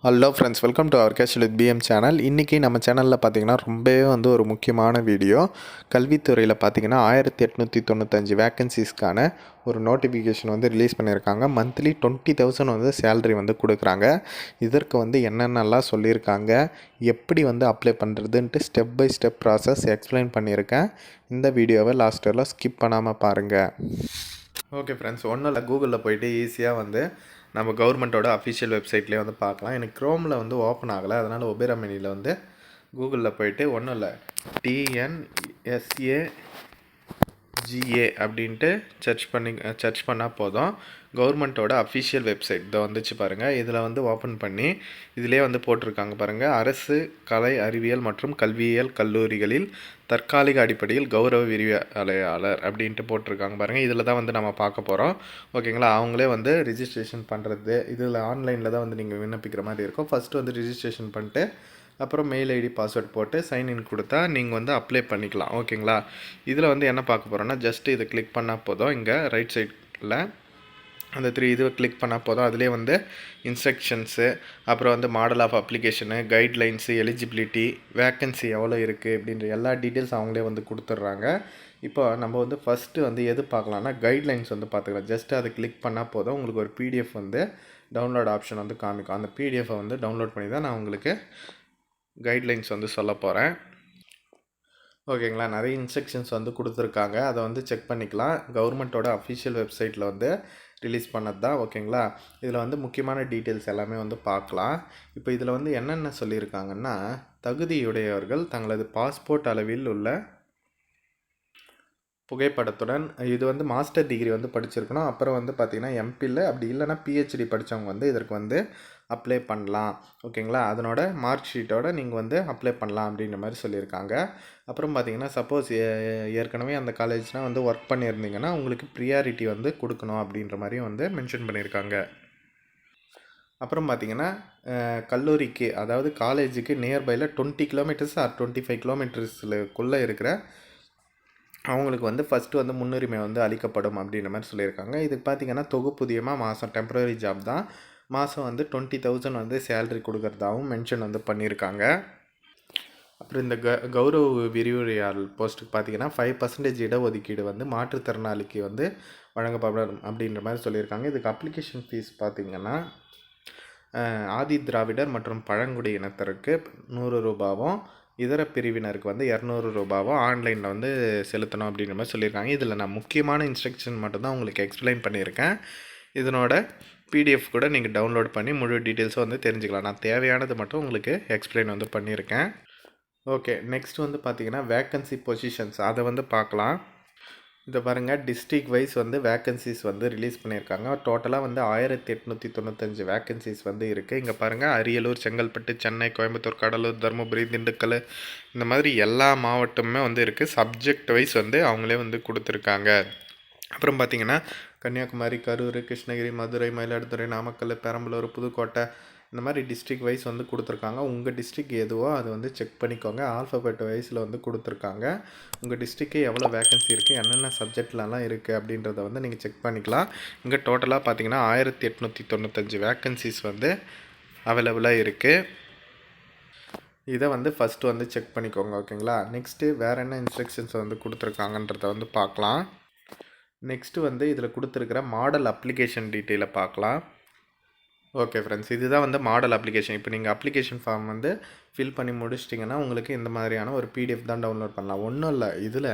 Hello friends, welcome to our cash with PM channel. இன்றைக்கி நம்ம சேனலில் பார்த்திங்கன்னா ரொம்பவே ஒரு முக்கியமான வீடியோ. கல்வித்துறையில் பார்த்திங்கன்னா 1895 வேக்கன்சிஸ்க்கான ஒரு நோட்டிஃபிகேஷன் ரிலீஸ் பண்ணியிருக்காங்க. மந்த்லி 20,000 சேலரி கொடுக்குறாங்க. இதற்கு என்னென்னலாம் சொல்லியிருக்காங்க, எப்படி அப்ளை பண்ணுறதுன்ட்டு step by step process explain பண்ணியிருக்கேன். இந்த வீடியோவை லாஸ்ட் வரையிலும் ஸ்கிப் பண்ணாமல் பாருங்கள். ஓகே ஃப்ரெண்ட்ஸ், ஒன்றும் இல்லை, கூகுளில் போய்ட்டு ஈஸியாக நம்ம கவர்மெண்ட்டோட அஃபிஷியல் வெப்சைட்லேயே பார்க்கலாம். எனக்கு க்ரோமில் ஓப்பன் ஆகலை, அதனால் ஒபேரா மெனியில் கூகுளில் போய்ட்டு ஒன்றும் இல்லை, TNSAGA அப்படின்ட்டு சர்ச் பண்ணால் போதும். கவர்மெண்ட்டோட அஃபிஷியல் வெப்சைட் இதை வந்துச்சு பாருங்கள். இதில் ஓப்பன் பண்ணி இதிலே போட்டிருக்காங்க பாருங்கள். அரசு கலை அறிவியல் மற்றும் கல்வியியல் கல்லூரிகளில் தற்காலிக அடிப்படையில் கௌரவ விரிவாளையாளர் அப்படின்ட்டு போட்டிருக்காங்க பாருங்கள். இதில் தான் நம்ம பார்க்க போகிறோம். ஓகேங்களா, அவங்களே ரிஜிஸ்ட்ரேஷன் பண்ணுறது, இதில் ஆன்லைனில் தான் நீங்கள் விண்ணப்பிக்கிற மாதிரி இருக்கும். ஃபஸ்ட்டு ரிஜிஸ்ட்ரேஷன் பண்ணிட்டு அப்புறம் மெயில் ஐடி பாஸ்வேர்ட் போட்டு சைன்இன் கொடுத்தா நீங்கள் அப்ளை பண்ணிக்கலாம். ஓகேங்களா, இதில் என்ன பார்க்க போகிறோன்னா, ஜஸ்ட்டு இதை கிளிக் பண்ணால் போதும். இங்கே ரைட் சைடில் அந்த 3 இதுவை கிளிக் பண்ணால் போதும். அதிலே இன்ஸ்ட்ரக்ஷன்ஸு, அப்புறம் model of application, guidelines, eligibility, vacancy எவ்வளோ இருக்குது அப்படின்ற எல்லா டீட்டெயில்ஸ் அவங்களே கொடுத்துட்றாங்க. இப்போ நம்ம ஃபஸ்ட்டு எது பார்க்கலான்னா, கைட்லைன்ஸ் பார்த்துக்கலாம். ஜஸ்ட்டு அதை கிளிக் பண்ணால் போதும். உங்களுக்கு ஒரு பிடிஎஃப் டவுன்லோட் ஆப்ஷன் காமிக்கும். அந்த பிடிஎஃபை டவுன்லோட் பண்ணி தான் நான் உங்களுக்கு கைட்லைன்ஸ் சொல்ல போகிறேன். ஓகேங்களா, நிறைய இன்ஸ்ட்ரக்ஷன்ஸ் கொடுத்துருக்காங்க. அதை செக் பண்ணிக்கலாம். கவர்மெண்ட்டோட அஃபிஷியல் வெப்சைட்டில் ரிலீஸ் பண்ணது தான். ஓகேங்களா, இதில் முக்கியமான டீட்டெயில்ஸ் எல்லாமே பார்க்கலாம். இப்போ இதில் என்னென்ன சொல்லியிருக்காங்கன்னா, தகுதியுடையவர்கள் தங்களது பாஸ்போர்ட் அளவில் உள்ள புகைப்படத்துடன் இது மாஸ்டர் டிகிரி படிச்சிருக்கணும். அப்புறம் பார்த்திங்கன்னா எம்பியில், அப்படி இல்லைனா பிஹெச்டி படித்தவங்க இதற்கு அப்ளை பண்ணலாம். ஓகேங்களா, அதனோட மார்க் ஷீட்டோட நீங்கள் அப்ளை பண்ணலாம் அப்படின்ற மாதிரி சொல்லியிருக்காங்க. அப்புறம் பார்த்திங்கன்னா, சப்போஸ் ஏற்கனவே அந்த காலேஜ்னால் ஒர்க் பண்ணியிருந்தீங்கன்னா உங்களுக்கு ப்ரியாரிட்டி கொடுக்கணும் அப்படின்ற மாதிரியும் மென்ஷன் பண்ணியிருக்காங்க. அப்புறம் பார்த்திங்கன்னா, கல்லூரிக்கு, அதாவது காலேஜுக்கு நியர்பையில் 20 கிலோமீட்டர்ஸ் ஆர் 25 கிலோமீட்டர்ஸுக்குள்ளே இருக்கிற அவங்களுக்கு ஃபஸ்ட்டு முன்னுரிமை அளிக்கப்படும் அப்படின்ற மாதிரி சொல்லியிருக்காங்க. இதுக்கு பார்த்திங்கன்னா தொகுப்புதியமாக மாதம் டெம்பரரி ஜாப் தான், மாதம் 20,000 சேலரி கொடுக்குறதாகவும் மென்ஷன் பண்ணியிருக்காங்க. அப்புறம் இந்த கௌரவ விரிவுரையாளர் போஸ்ட்டுக்கு பார்த்திங்கன்னா 5% இடஒதுக்கீடு மாற்றுத்திறனாளிக்கு வழங்கப்படும் அப்படின்ற மாதிரி சொல்லியிருக்காங்க. இதுக்கு அப்ளிகேஷன் ஃபீஸ் பார்த்திங்கன்னா, ஆதி திராவிடர் மற்றும் பழங்குடி இனத்திற்கு 100 ரூபாவும், இதர பிரிவினருக்கு 200 ரூபாவும் ஆன்லைனில் செலுத்தணும் அப்படின்ற மாதிரி சொல்லியிருக்காங்க. இதில் நான் முக்கியமான இன்ஸ்ட்ரக்ஷன் மட்டும்தான் உங்களுக்கு எக்ஸ்பிளைன் பண்ணியிருக்கேன். இதனோட பிடிஎஃப் கூட நீங்கள் டவுன்லோட் பண்ணி முழு டீட்டெயில்ஸும் தெரிஞ்சுக்கலாம். நான் தேவையானது மட்டும் உங்களுக்கு எக்ஸ்பிளைன் பண்ணியிருக்கேன். ஓகே, நெக்ஸ்ட் பார்த்திங்கன்னா வேக்கன்சி பொசிஷன்ஸ் அதை பார்க்கலாம். இதை பாருங்கள், டிஸ்ட்ரிக் வைஸ் வேக்கன்சிஸ் ரிலீஸ் பண்ணியிருக்காங்க. டோட்டலாக 1895 வேக்கன்சிஸ் இருக்குது. இங்கே பாருங்கள், அரியலூர், செங்கல்பட்டு, சென்னை, கோயம்புத்தூர், கடலூர், தருமபுரி, திண்டுக்கல், இந்த மாதிரி எல்லா மாவட்டமுமே இருக்குது. சப்ஜெக்ட் வைஸ் அவங்களே கொடுத்துருக்காங்க. அப்புறம் பார்த்திங்கன்னா, கன்னியாகுமரி, கரூர், கிருஷ்ணகிரி, மதுரை, மயிலாடுதுறை, நாமக்கல், பெரம்பலூர், புதுக்கோட்டை, இந்த மாதிரி டிஸ்ட்ரிக் வைஸ் கொடுத்துருக்காங்க. உங்கள் டிஸ்ட்ரிக் எதுவோ அது செக் பண்ணிக்கோங்க. ஆல்ஃபபெட் வைஸில் கொடுத்துருக்காங்க. உங்கள் டிஸ்ட்ரிக்கே எவ்வளோ வேக்கன்சி இருக்குது, என்னென்ன சப்ஜெக்ட்லலாம் இருக்குது அப்படின்றத நீங்கள் செக் பண்ணிக்கலாம். இங்கே டோட்டலாக பார்த்திங்கன்னா 1895 வேக்கன்சிஸ் அவைலபிளாக இருக்குது. இதை ஃபஸ்ட்டு செக் பண்ணிக்கோங்க. ஓகேங்களா, நெக்ஸ்ட்டு வேறு என்ன இன்ஸ்ட்ரக்ஷன்ஸ் கொடுத்துருக்காங்கன்றத பார்க்கலாம். நெக்ஸ்ட்டு இதில் கொடுத்துருக்கிற மாடல் அப்ளிகேஷன் டீட்டெயிலை பார்க்கலாம். ஓகே ஃப்ரெண்ட்ஸ், இதுதான் மாடல் அப்ளிகேஷன். இப்போ நீங்கள் அப்ளிகேஷன் ஃபார்ம் ஃபில் பண்ணி முடிச்சிட்டிங்கன்னா உங்களுக்கு இந்த மாதிரியான ஒரு பிடிஎஃப் தான் டவுன்லோட் பண்ணலாம். ஒன்றும் இல்லை, இதில்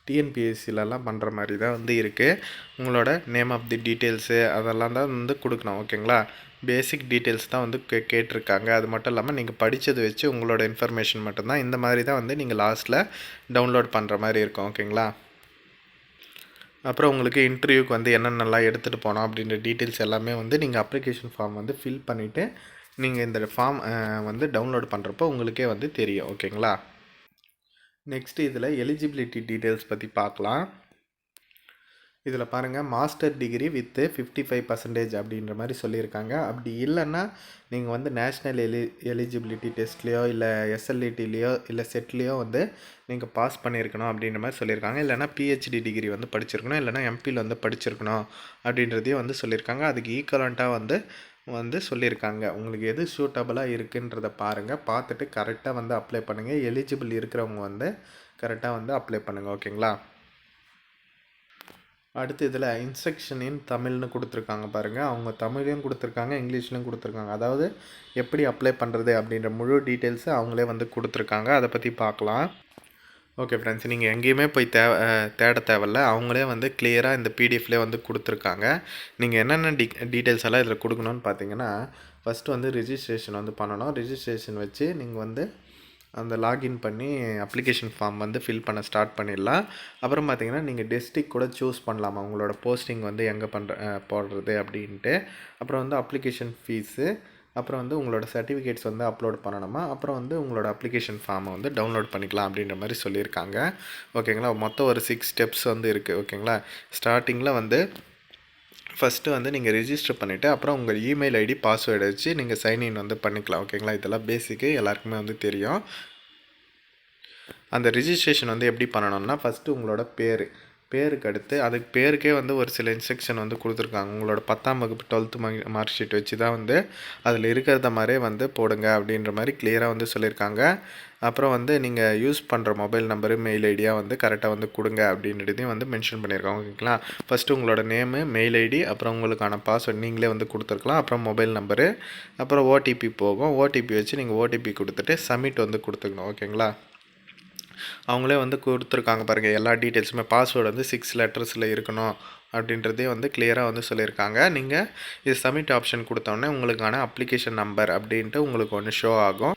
டிஎன்பிஎஸ்சிலலாம் பண்ணுற மாதிரி தான் இருக்குது. உங்களோட நேம் ஆஃப் தி டீட்டெயில்ஸு அதெல்லாம் தான் கொடுக்கணும். ஓகேங்களா, பேசிக் டீட்டெயில்ஸ் தான் கேட்டிருக்காங்க. அது மட்டும் இல்லாமல் நீங்கள் படித்தது வச்சு உங்களோட இன்ஃபர்மேஷன் மட்டும்தான் இந்த மாதிரி தான் நீங்கள் லாஸ்ட்டில் டவுன்லோட் பண்ணுற மாதிரி இருக்கும். ஓகேங்களா, அப்புறம் உங்களுக்கு இன்டர்வியூக்கு என்னென்னலாம் எடுத்துகிட்டு போனோம் அப்படின்ற டீட்டெயில்ஸ் எல்லாமே நீங்கள் அப்ளிகேஷன் ஃபார்ம் ஃபில் பண்ணிவிட்டு நீங்கள் இந்த ஃபார்ம் டவுன்லோட் பண்ணுறப்போ உங்களுக்கே தெரியும். ஓகேங்களா, நெக்ஸ்ட்டு இதில் எலிஜிபிலிட்டி டீட்டெயில்ஸ் பற்றி பார்க்கலாம். இதில் பாருங்கள், மாஸ்டர் டிகிரி வித்து 55% அப்படின்ற மாதிரி சொல்லியிருக்காங்க. அப்படி இல்லைன்னா நீங்கள் நேஷ்னல் எலிஜிபிலிட்டி டெஸ்ட்லேயோ இல்லை எஸ்எல்இடிலேயோ இல்லை செட்லேயோ நீங்கள் பாஸ் பண்ணியிருக்கணும் அப்படின்ற மாதிரி சொல்லியிருக்காங்க. இல்லைனா பிஹெச்டி டிகிரி படிச்சிருக்கணும், இல்லைனா எம்பியில் படிச்சிருக்கணும் அப்படின்றதையும் சொல்லியிருக்காங்க. அதுக்கு ஈக்குவலண்ட்டாக வந்து சொல்லியிருக்காங்க. உங்களுக்கு எது சூட்டபுளாக இருக்குன்றத பாருங்கள். பார்த்துட்டு கரெக்டாக வந்து அப்ளை பண்ணுங்கள். எலிஜிபிள் இருக்கிறவங்க வந்து கரெக்டாக வந்து அப்ளை பண்ணுங்கள். ஓகேங்களா? அடுத்து இதில் இன்ஸ்ட்ரக்ஷன் இன் தமிழ்னு கொடுத்துருக்காங்க பாருங்கள். அவங்க தமிழ்லையும் கொடுத்துருக்காங்க, இங்கிலீஷ்லையும் கொடுத்துருக்காங்க. அதாவது எப்படி அப்ளை பண்ணுறது அப்படின்ற முழு டீட்டெயில்ஸு அவங்களே வந்து கொடுத்துருக்காங்க. அதை பற்றி பார்க்கலாம். ஓகே ஃப்ரெண்ட்ஸ், நீங்கள் எங்கேயுமே போய் தேட தேவையில்ல. அவங்களே வந்து கிளியராக இந்த பிடிஎஃப்லேயே வந்து கொடுத்துருக்காங்க. நீங்கள் என்னென்ன டீட்டெயில்ஸ் எல்லாம் இதில் கொடுக்கணும்னு பார்த்தீங்கன்னா, ஃபஸ்ட்டு வந்து ரிஜிஸ்ட்ரேஷன் வந்து பண்ணணும். ரிஜிஸ்ட்ரேஷன் வச்சு நீங்கள் வந்து அந்த லாகின் பண்ணி அப்ளிகேஷன் ஃபார்ம் வந்து ஃபில் பண்ண ஸ்டார்ட் பண்ணிடலாம். அப்புறம் பார்த்தீங்கன்னா, நீங்கள் டிஸ்ட்ரிக்ட் கூட சூஸ் பண்ணலாமா உங்களோட போஸ்டிங் வந்து எங்கே போடுறது அப்படின்ட்டு. அப்புறம் வந்து அப்ளிகேஷன் ஃபீஸு, அப்புறம் வந்து உங்களோட சர்டிஃபிகேட்ஸ் வந்து அப்லோட் பண்ணணுமா, அப்புறம் வந்து உங்களோட அப்ளிகேஷன் ஃபார்மை வந்து டவுன்லோட் பண்ணிக்கலாம் அப்படின்ற மாதிரி சொல்லியிருக்காங்க. ஓகேங்களா? மொத்தம் ஒரு 6 ஸ்டெப்ஸ் வந்து இருக்குது. ஓகேங்களா? ஸ்டார்டிங்கில் வந்து ஃபஸ்ட்டு வந்து நீங்கள் ரிஜிஸ்டர் பண்ணிவிட்டு அப்புறம் உங்கள் இமெயில் ஐடி பாஸ்வேர்டை வச்சு நீங்கள் சைன்இன் வந்து பண்ணிக்கலாம். ஓகேங்களா? இதெல்லாம் பேசிக்கு எல்லாருக்குமே வந்து தெரியும். அந்த ரிஜிஸ்ட்ரேஷன் வந்து எப்படி பண்ணணும்னா, ஃபஸ்ட்டு உங்களோட பேருக்கு அடுத்து அதுக்கு பேருக்கே வந்து ஒரு சில இன்ஸ்ட்ரக்ஷன் வந்து கொடுத்துருக்காங்க. உங்களோட 10ஆம் வகுப்பு 12th மார்க் ஷீட் வச்சு தான் வந்து அதில் இருக்கிறத மாதிரியே வந்து போடுங்க அப்படின்ற மாதிரி கிளியராக வந்து சொல்லியிருக்காங்க. அப்புறம் வந்து நீங்கள் யூஸ் பண்ணுற மொபைல் நம்பரு, மெயில் ஐடியாக வந்து கரெக்டாக வந்து கொடுங்க அப்படின்றதையும் வந்து மென்ஷன் பண்ணியிருக்காங்க. ஓகேங்களா? ஃபஸ்ட்டு உங்களோட நேமு, மெயில் ஐடி, அப்புறம் உங்களுக்கான பாஸ்வேர்ட் நீங்களே வந்து கொடுத்துருக்கலாம். அப்புறம் மொபைல் நம்பரு, அப்புறம் ஓடிபி போகும். ஓடிபி வச்சு நீங்கள் ஓடிபி கொடுத்துட்டு சப்மிட் வந்து கொடுத்துக்கணும். ஓகேங்களா? அவங்களே வந்து கொடுத்துருக்காங்க பாருங்கள். எல்லா டீட்டெயில்ஸுமே பாஸ்வேர்டு வந்து 6 லெட்டர்ஸில் இருக்கணும் அப்படின்றதே வந்து கிளியராக வந்து சொல்லியிருக்காங்க. நீங்கள் இது சப்மிட் ஆப்ஷன் கொடுத்தோடனே உங்களுக்கான அப்ளிகேஷன் நம்பர் அப்படின்ட்டு உங்களுக்கு ஒன்று ஷோ ஆகும்.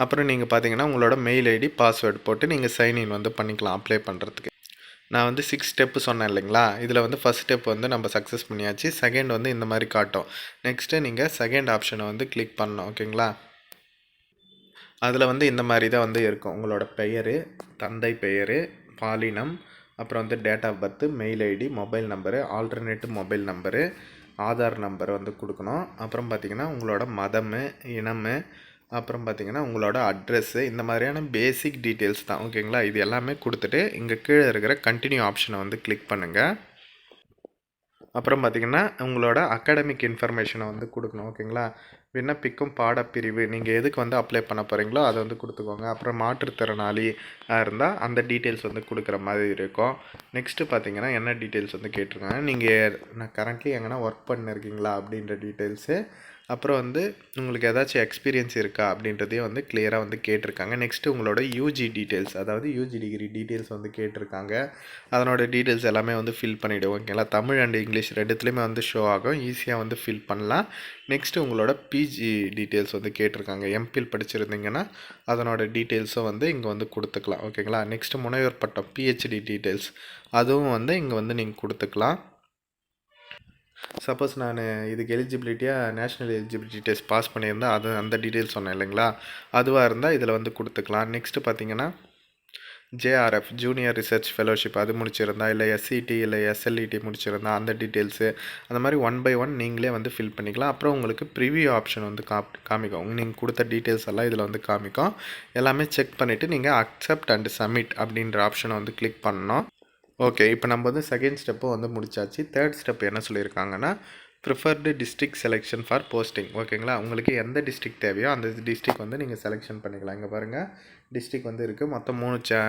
அப்புறம் நீங்கள் பார்த்தீங்கன்னா உங்களோட மெயில் ஐடி, பாஸ்வேர்டு போட்டு நீங்கள் சைன்இன் வந்து பண்ணிக்கலாம் அப்ளை பண்ணுறதுக்கு. நான் வந்து 6 ஸ்டெப்பு சொன்னேன் இல்லைங்களா? இதில் வந்து ஃபஸ்ட் ஸ்டெப் வந்து நம்ம சக்ஸஸ் பண்ணியாச்சு. செகண்ட் வந்து இந்த மாதிரி காட்டும். நெக்ஸ்ட்டு நீங்கள் செகண்ட் ஆப்ஷனை வந்து கிளிக் பண்ணணும். ஓகேங்களா? அதில் வந்து இந்த மாதிரி தான் வந்து இருக்கும். உங்களோட பெயர், தந்தை பெயர், பாலினம், அப்புறம் வந்து date of birth, mail ID, mobile number, alternate mobile number, Aadhaar number வந்து கொடுக்கணும். அப்புறம் பார்த்திங்கன்னா உங்களோட மதம், இனம், அப்புறம் பார்த்திங்கன்னா உங்களோட அட்ரெஸ்ஸு, இந்த மாதிரியான பேசிக் டீட்டெயில்ஸ் தான். ஓகேங்களா? இது எல்லாமே கொடுத்துட்டு இங்கே கீழே இருக்கிற கண்டினியூ ஆப்ஷனை வந்து கிளிக் பண்ணுங்கள். அப்புறம் பார்த்திங்கன்னா உங்களோட அகாடமிக் இன்ஃபர்மேஷனை வந்து கொடுக்கணும். ஓகேங்களா? விண்ணப்பிக்கும் பாடப்பிரிவு நீங்கள் எதுக்கு வந்து அப்ளை பண்ண போகிறீங்களோ அதை வந்து கொடுத்துக்கோங்க. அப்புறம் மாற்றுத்திறனாளி இருந்தால் அந்த டீட்டெயில்ஸ் வந்து கொடுக்குற மாதிரி இருக்கும். நெக்ஸ்ட்டு பார்த்தீங்கன்னா என்ன டீட்டெயில்ஸ் வந்து கேட்டிருக்காங்க, நீங்கள் கரண்ட்லி எங்கன்னா ஒர்க் பண்ணிருக்கீங்களா அப்படின்ற டீட்டெயில்ஸு, அப்புறம் வந்து உங்களுக்கு ஏதாச்சும் எக்ஸ்பீரியன்ஸ் இருக்கா அப்படின்றதையும் வந்து கிளியராக வந்து கேட்டிருக்காங்க. நெக்ஸ்ட்டு உங்களோட யூஜி டீட்டெயில்ஸ், அதாவது யூஜி டிகிரி டீட்டெயில்ஸ் வந்து கேட்டிருக்காங்க. அதனோட டீட்டெயில்ஸ் எல்லாமே வந்து ஃபில் பண்ணிவிடுவோம். ஓகேங்களா? தமிழ் அண்ட் இங்கிலீஷ் ரெண்டுத்துலேயுமே வந்து ஷோ ஆகும். ஈஸியாக வந்து ஃபில் பண்ணலாம். நெக்ஸ்ட்டு உங்களோட பிஜி டீட்டெயில்ஸ் வந்து கேட்டிருக்காங்க. எம்பில் படிச்சிருந்தீங்கன்னா அதனோட டீட்டெயில்ஸும் வந்து இங்கே வந்து கொடுத்துக்கலாம். ஓகேங்களா? நெக்ஸ்ட்டு முனைவர் பட்டம் பிஹெச்டி டீட்டெயில்ஸ் அதுவும் வந்து இங்கே வந்து நீங்கள் கொடுத்துக்கலாம். சப்போஸ் நான் இதுக்கு எலிஜிபிலிட்டியாக நேஷ்னல் எலிஜிபிலிட்டி டெஸ்ட் பாஸ் பண்ணியிருந்தால் அந்த டீட்டெயில்ஸ் சொன்னேன் இல்லைங்களா? அதுவாக இருந்தால் இதில் வந்து கொடுத்துக்கலாம். நெக்ஸ்ட்டு பார்த்தீங்கன்னா ஜேஆர்எஃப் ஜூனியர் ரிசர்ச் ஃபெலோஷிப் அது முடிச்சிருந்தா, இல்லை எஸ்சிடி இல்லை எஸ்எல்இடி முடிச்சிருந்தா அந்த டீட்டெயில்ஸு அந்த மாதிரி 1 by 1 நீங்களே வந்து ஃபில் பண்ணிக்கலாம். அப்புறம் உங்களுக்கு ப்ரிவியூ ஆப்ஷன் வந்து காமிக்கும். நீங்கள் கொடுத்த டீட்டெயில்ஸ் எல்லாம் இதில் வந்து காமிக்கும். எல்லாமே செக் பண்ணிவிட்டு நீங்கள் அக்செப்ட் அண்ட் சப்மிட் அப்படின்ற ஆப்ஷனை வந்து கிளிக் பண்ணணும். ஓகே, இப்போ நம்ம வந்து செகண்ட் ஸ்டெப்பும் வந்து முடிச்சாச்சு. தேர்ட் ஸ்டெப் என்ன சொல்லியிருக்காங்கன்னா, preferred district selection for posting. ஓகேங்களா? உங்களுக்கு எந்த டிஸ்ட்ரிக்ட் தேவையோ அந்த டிஸ்ட்ரிக்ட் வந்து நீங்கள் செலெக்ஷன் பண்ணிக்கலாம். இங்கே பாருங்கள், டிஸ்ட்ரிக்ட் வந்து இருக்குது. மொத்தம் 3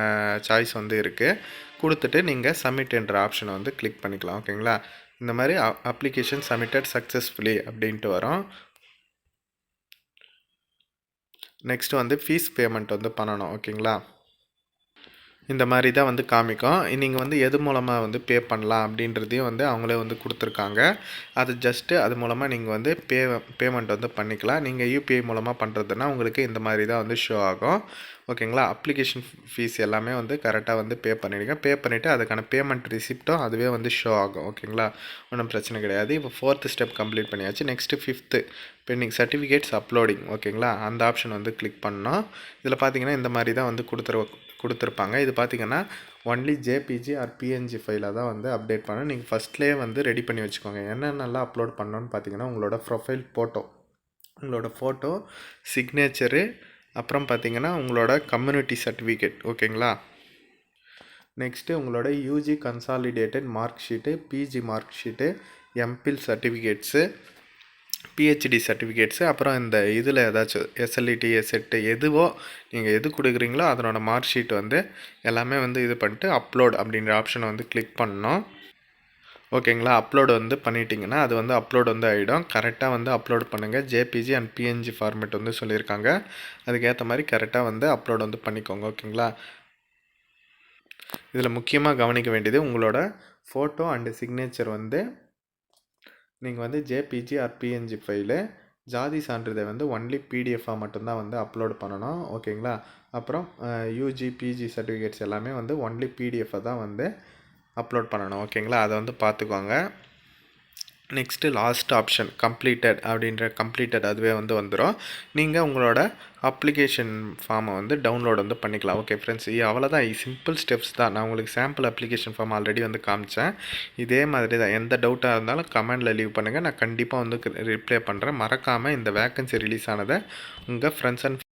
சாய்ஸ் வந்து இருக்குது. கொடுத்துட்டு நீங்கள் சப்மிட் என்ற ஆப்ஷனை வந்து கிளிக் பண்ணிக்கலாம். ஓகேங்களா? இந்த மாதிரி அப்ளிகேஷன் சப்மிட்டட் சக்ஸஸ்ஃபுல்லி அப்படின்ட்டு வரும். நெக்ஸ்ட் வந்து ஃபீஸ் பேமெண்ட் வந்து பண்ணணும். ஓகேங்களா? இந்த மாதிரி தான் வந்து காமிக்கும். நீங்கள் வந்து எது மூலமாக வந்து பே பண்ணலாம் அப்படின்றதையும் வந்து அவங்களே வந்து கொடுத்துருக்காங்க. அது ஜஸ்ட்டு அது மூலமாக நீங்கள் வந்து பேமெண்ட் வந்து பண்ணிக்கலாம். நீங்கள் யூபிஐ மூலமாக பண்ணுறதுன்னா உங்களுக்கு இந்த மாதிரி தான் வந்து ஷோ ஆகும். ஓகேங்களா? அப்ளிகேஷன் ஃபீஸ் எல்லாமே வந்து கரெக்டாக வந்து பே பண்ணிவிடுங்க. பே பண்ணிவிட்டு அதுக்கான பேமெண்ட் ரிசிப்ட்டும் அதுவே வந்து ஷோ ஆகும். ஓகேங்களா? ஒன்றும் பிரச்சனை கிடையாது. இப்போ 4th ஸ்டெப் கம்ப்ளீட் பண்ணியாச்சு. Next 5th pending certificates uploading. ஓகேங்களா? அந்த ஆப்ஷன் வந்து கிளிக் பண்ணோம். இதில் பார்த்தீங்கன்னா இந்த மாதிரி தான் வந்து கொடுத்துருப்பாங்க. இது பார்த்திங்கன்னா ஒன்லி ஜேபிஜி ஆர் பிஎன்ஜி ஃபைலாக தான் வந்து அப்டேட் பண்ணணும். நீங்கள் ஃபஸ்ட்லேயே வந்து ரெடி பண்ணி வச்சுக்கோங்க. என்னென்னலாம் அப்லோட் பண்ணணும்னு பார்த்தீங்கன்னா உங்களோட ப்ரொஃபைல் ஃபோட்டோ, உங்களோட ஃபோட்டோ, சிக்னேச்சரு, அப்புறம் பார்த்தீங்கன்னா உங்களோட கம்யூனிட்டி சர்டிஃபிகேட். ஓகேங்களா? நெக்ஸ்ட்டு உங்களோட UG consolidated mark sheet, PG mark sheet, MPhil certificates, PhD certificates, அப்புறம் இந்த இதில் ஏதாச்சும் எஸ்எல்இடி எஸ்எட்டு எதுவோ நீங்கள் எது கொடுக்குறீங்களோ அதனோட மார்க் ஷீட் வந்து எல்லாமே வந்து இது பண்ணிட்டு அப்லோட் அப்படின்ற ஆப்ஷனை வந்து கிளிக் பண்ணணும். ஓகேங்களா, அப்லோடு வந்து பண்ணிட்டீங்கன்னா அது வந்து அப்லோட் வந்து ஆகிடும். கரெக்டாக வந்து அப்லோட் பண்ணுங்கள். ஜேபிஜி அண்ட் பிஎன்ஜி ஃபார்மேட் வந்து சொல்லியிருக்காங்க. அதுக்கேற்ற மாதிரி கரெக்டாக வந்து அப்லோட் வந்து பண்ணிக்கோங்க. ஓகேங்களா, இதில் முக்கியமாக கவனிக்க வேண்டியது உங்களோட ஃபோட்டோ அண்டு சிக்னேச்சர் வந்து நீங்கள் வந்து ஜேபிஜி ஆர் பிஎன்ஜி ஃபைலு, ஜாதி சான்றிதழ் வந்து ஒன்லி பிடிஎஃபாக மட்டும்தான் வந்து அப்லோட் பண்ணணும். ஓகேங்களா, அப்புறம் யூஜி பிஜி சர்டிஃபிகேட்ஸ் எல்லாமே வந்து ஒன்லி பிடிஎஃபை தான் வந்து அப்லோட் பண்ணணும். ஓகேங்களா, அதை வந்து பார்த்துக்கோங்க. நெக்ஸ்ட்டு லாஸ்ட் ஆப்ஷன் கம்ப்ளீட்டட் அப்படின்ற கம்ப்ளீட்டட் அதுவே வந்து வந்துடும். நீங்கள் உங்களோட அப்ளிகேஷன் ஃபார்மை வந்து டவுன்லோட் வந்து பண்ணிக்கலாம். ஓகே ஃப்ரெண்ட்ஸ், அவ்வளோதான். சிம்பிள் ஸ்டெப்ஸ் தான். நான் உங்களுக்கு சாம்பிள் அப்ளிகேஷன் ஃபார்ம் ஆல்ரெடி வந்து காமிச்சேன். இதே மாதிரி தான். எந்த டவுட்டாக இருந்தாலும் கமெண்டில் லீவ் பண்ணுங்கள். நான் கண்டிப்பாக வந்து ரிப்ளை பண்ணுறேன். மறக்காமல் இந்த வேக்கன்சி ரிலீஸ் ஆனதை உங்கள் ஃப்ரெண்ட்ஸ் அண்ட்